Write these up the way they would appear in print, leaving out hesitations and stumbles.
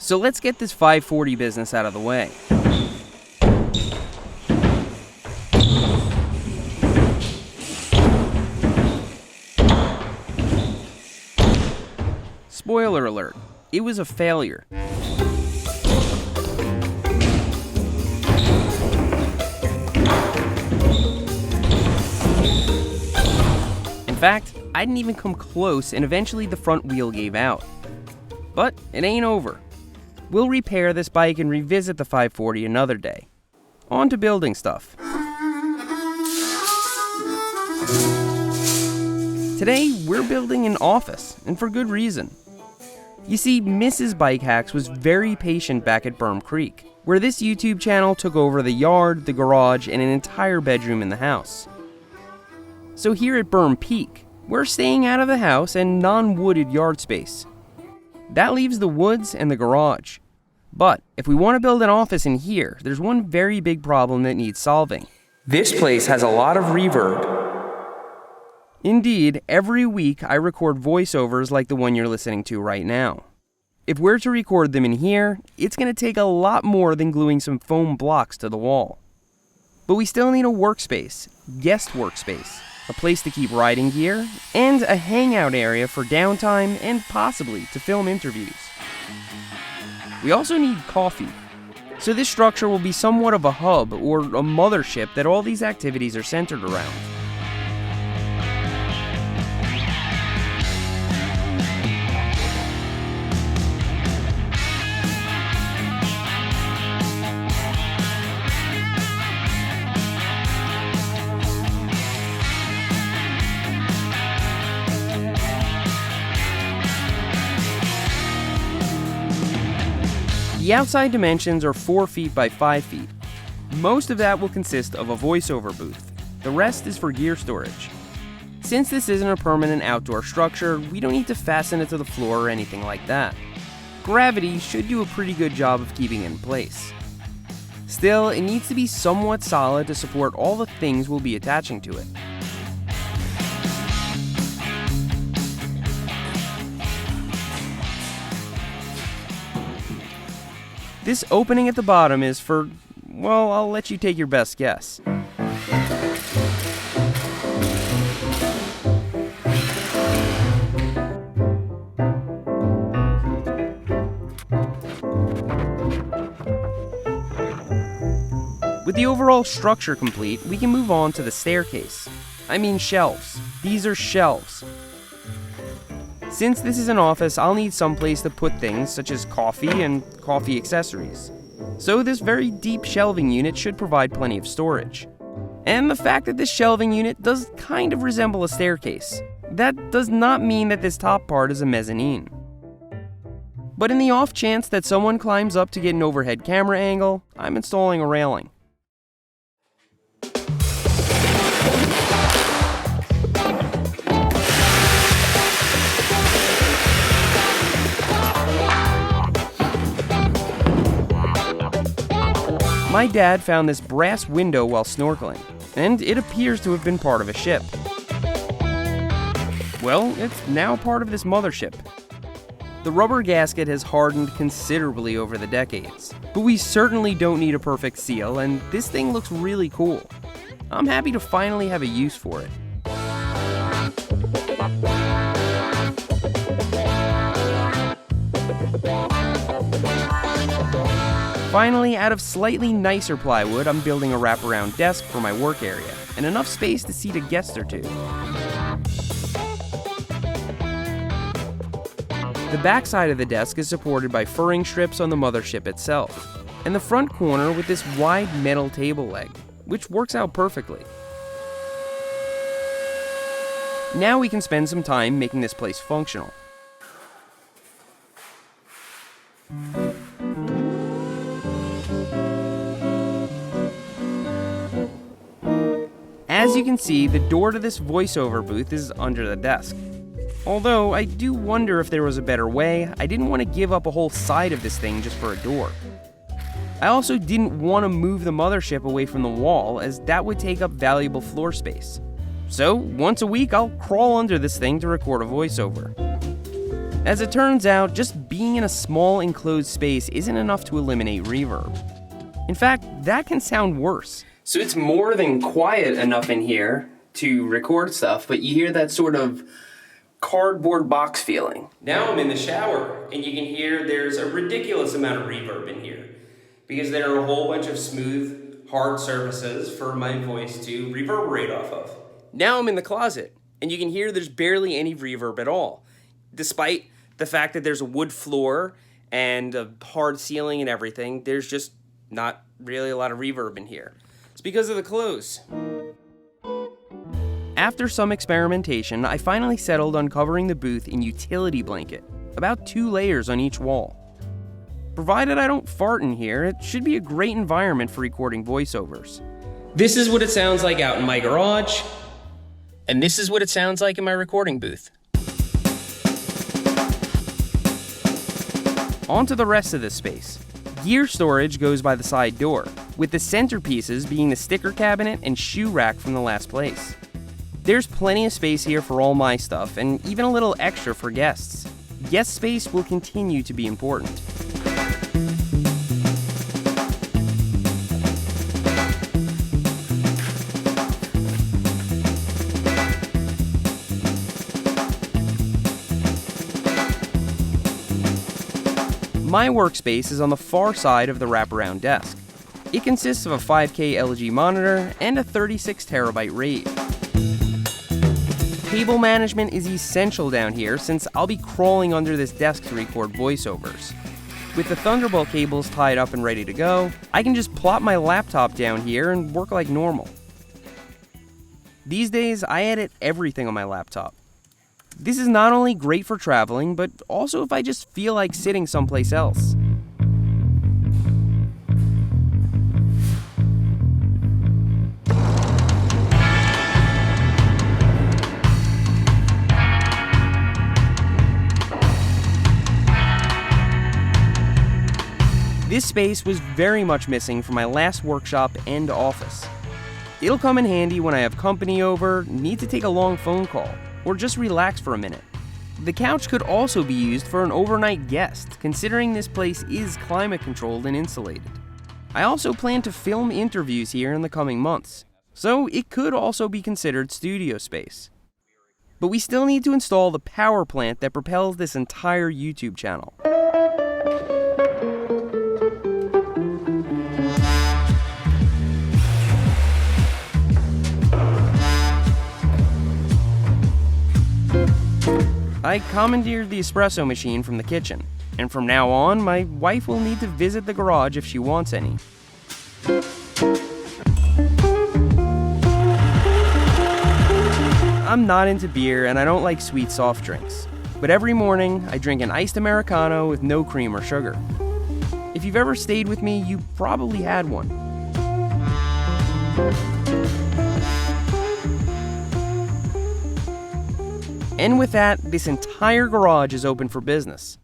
So let's get this 540 business out of the way. Spoiler alert, it was a failure. In fact, I didn't even come close, and eventually the front wheel gave out. But it ain't over. We'll repair this bike and revisit the 540 another day. On to building stuff. Today, we're building an office, and for good reason. You see, Mrs. Bike Hacks was very patient back at Berm Creek, where this YouTube channel took over the yard, the garage, and an entire bedroom in the house. So here at Berm Peak, we're staying out of the house and non-wooded yard space. That leaves the woods and the garage. But if we want to build an office in here, there's one very big problem that needs solving. This place has a lot of reverb. Indeed, every week I record voiceovers like the one you're listening to right now. If we're to record them in here, it's going to take a lot more than gluing some foam blocks to the wall. But we still need a workspace, guest workspace, a place to keep riding gear, and a hangout area for downtime and possibly to film interviews. We also need coffee. So this structure will be somewhat of a hub or a mothership that all these activities are centered around. The outside dimensions are 4 feet by 5 feet. Most of that will consist of a voiceover booth. The rest is for gear storage. Since this isn't a permanent outdoor structure, we don't need to fasten it to the floor or anything like that. Gravity should do a pretty good job of keeping it in place. Still, it needs to be somewhat solid to support all the things we'll be attaching to it. This opening at the bottom is for, well, I'll let you take your best guess. With the overall structure complete, we can move on to the staircase. I mean shelves. These are shelves. Since this is an office, I'll need someplace to put things such as coffee and coffee accessories. So this very deep shelving unit should provide plenty of storage. And the fact that this shelving unit does kind of resemble a staircase, that does not mean that this top part is a mezzanine. But in the off chance that someone climbs up to get an overhead camera angle, I'm installing a railing. My dad found this brass window while snorkeling, and it appears to have been part of a ship. Well, it's now part of this mothership. The rubber gasket has hardened considerably over the decades, but we certainly don't need a perfect seal, and this thing looks really cool. I'm happy to finally have a use for it. Finally, out of slightly nicer plywood, I'm building a wraparound desk for my work area, and enough space to seat a guest or two. The back side of the desk is supported by furring strips on the mothership itself, and the front corner with this wide metal table leg, which works out perfectly. Now we can spend some time making this place functional. As you can see, the door to this voiceover booth is under the desk. Although, I do wonder if there was a better way. I didn't want to give up a whole side of this thing just for a door. I also didn't want to move the mothership away from the wall, as that would take up valuable floor space. So, once a week, I'll crawl under this thing to record a voiceover. As it turns out, just being in a small enclosed space isn't enough to eliminate reverb. In fact, that can sound worse. So it's more than quiet enough in here to record stuff, but you hear that sort of cardboard box feeling. Now I'm in the shower, and you can hear there's a ridiculous amount of reverb in here, because there are a whole bunch of smooth, hard surfaces for my voice to reverberate off of. Now I'm in the closet, and you can hear there's barely any reverb at all, despite the fact that there's a wood floor and a hard ceiling and everything. There's just not really a lot of reverb in here. It's because of the clothes. After some experimentation, I finally settled on covering the booth in utility blanket, about 2 layers on each wall. Provided I don't fart in here, it should be a great environment for recording voiceovers. This is what it sounds like out in my garage, and this is what it sounds like in my recording booth. On to the rest of this space. Gear storage goes by the side door, with the centerpieces being the sticker cabinet and shoe rack from the last place. There's plenty of space here for all my stuff, and even a little extra for guests. Guest space will continue to be important. My workspace is on the far side of the wraparound desk. It consists of a 5K LG monitor and a 36TB RAID. Cable management is essential down here since I'll be crawling under this desk to record voiceovers. With the Thunderbolt cables tied up and ready to go, I can just plop my laptop down here and work like normal. These days, I edit everything on my laptop. This is not only great for traveling, but also if I just feel like sitting someplace else. This space was very much missing from my last workshop and office. It'll come in handy when I have company over, need to take a long phone call, or just relax for a minute. The couch could also be used for an overnight guest, considering this place is climate controlled and insulated. I also plan to film interviews here in the coming months, so it could also be considered studio space. But we still need to install the power plant that propels this entire YouTube channel. I commandeered the espresso machine from the kitchen, and from now on, my wife will need to visit the garage if she wants any. I'm not into beer and I don't like sweet soft drinks, but every morning I drink an iced Americano with no cream or sugar. If you've ever stayed with me, you probably had one. And with that, this entire garage is open for business.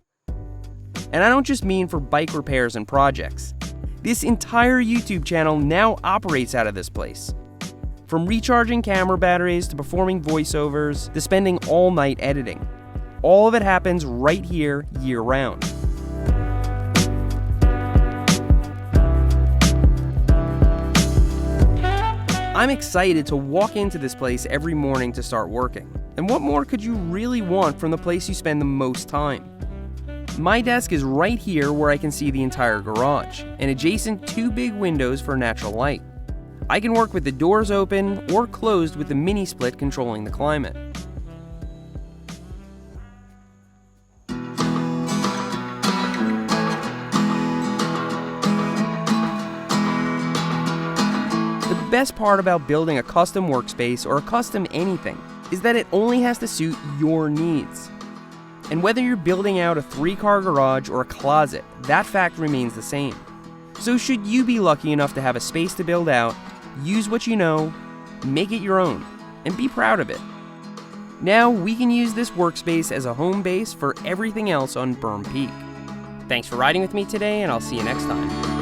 And I don't just mean for bike repairs and projects. This entire YouTube channel now operates out of this place. From recharging camera batteries to performing voiceovers to spending all night editing. All of it happens right here, year-round. I'm excited to walk into this place every morning to start working. And what more could you really want from the place you spend the most time? My desk is right here where I can see the entire garage, and adjacent 2 big windows for natural light. I can work with the doors open or closed with the mini split controlling the climate. The best part about building a custom workspace or a custom anything is that it only has to suit your needs. And whether you're building out a 3-car garage or a closet, that fact remains the same. So should you be lucky enough to have a space to build out, use what you know, make it your own, and be proud of it. Now we can use this workspace as a home base for everything else on Berm Peak. Thanks for riding with me today, and I'll see you next time.